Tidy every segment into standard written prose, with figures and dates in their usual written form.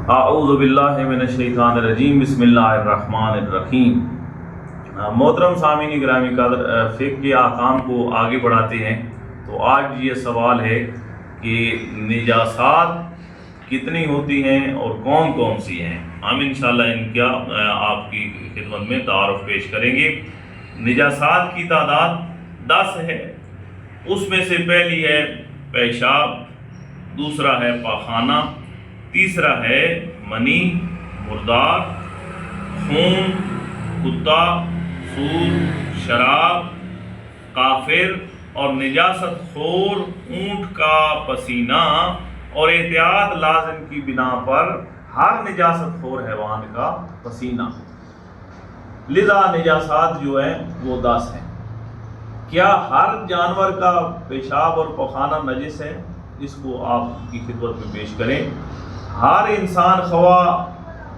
اعوذ باللہ من الشیطان الرجیم، بسم اللہ الرحمن الرحیم۔ محترم سامعین گرامی قدر، فقہ کے احکام کو آگے بڑھاتے ہیں۔ تو آج یہ سوال ہے کہ نجاسات کتنی ہوتی ہیں اور کون کون سی ہیں۔ ہم انشاءاللہ ان کا آپ کی خدمت میں تعارف پیش کریں گے۔ نجاسات کی تعداد 10 ہے۔ اس میں سے پہلی ہے پیشاب، دوسرا ہے پاخانہ، تیسرا ہے منی، مردار، خون، کتا، سور، شراب، کافر اور نجاست خور اونٹ کا پسینہ، اور احتیاط لازم کی بنا پر ہر نجاست خور حیوان کا پسینہ۔ لذا نجاسات جو ہیں وہ 10 ہیں۔ کیا ہر جانور کا پیشاب اور پخانہ نجس ہے؟ اس کو آپ کی خدمت میں پیش کریں۔ ہر انسان، خواہ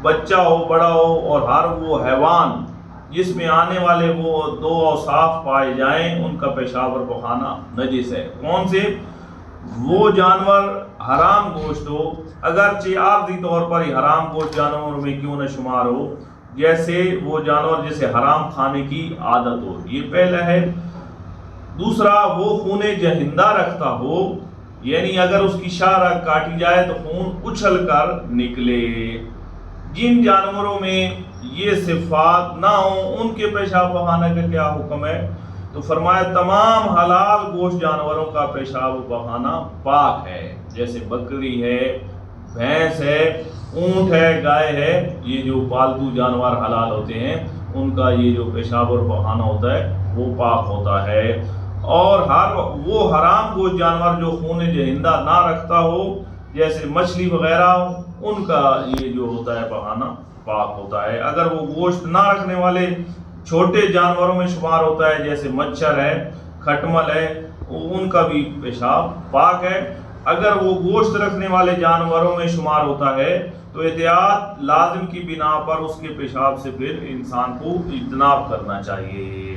بچہ ہو بڑا ہو، اور ہر وہ حیوان جس میں آنے والے وہ 2 اوصاف پائے جائیں، ان کا پیشاب اور پخانہ نجس ہے۔ کون سے؟ وہ جانور حرام گوشت ہو، اگرچہ عارضی طور پر ہی حرام گوشت جانوروں میں کیوں نہ شمار ہو، جیسے وہ جانور جسے حرام کھانے کی عادت ہو، یہ پہلا ہے۔ دوسرا، وہ خون جہندہ رکھتا ہو، یعنی اگر اس کی شاہ کاٹی جائے تو خون اچھل کر نکلے۔ جن جانوروں میں یہ صفات نہ ہوں ان کے پیشاب پخانہ کا کیا حکم ہے؟ تو فرمایا تمام حلال گوشت جانوروں کا پیشاب پخانہ پاک ہے، جیسے بکری ہے، بھینس ہے، اونٹ ہے، گائے ہے۔ یہ جو پالتو جانور حلال ہوتے ہیں ان کا یہ جو پیشاب اور پخانہ ہوتا ہے وہ پاک ہوتا ہے۔ اور ہر وہ حرام گوشت جانور جو خون جہندہ نہ رکھتا ہو، جیسے مچھلی وغیرہ، ان کا یہ جو ہوتا ہے پخانہ پاک ہوتا ہے۔ اگر وہ گوشت نہ رکھنے والے چھوٹے جانوروں میں شمار ہوتا ہے، جیسے مچھر ہے، کھٹمل ہے، ان کا بھی پیشاب پاک ہے۔ اگر وہ گوشت رکھنے والے جانوروں میں شمار ہوتا ہے تو احتیاط لازم کی بنا پر اس کے پیشاب سے پھر انسان کو اجتناب کرنا چاہیے۔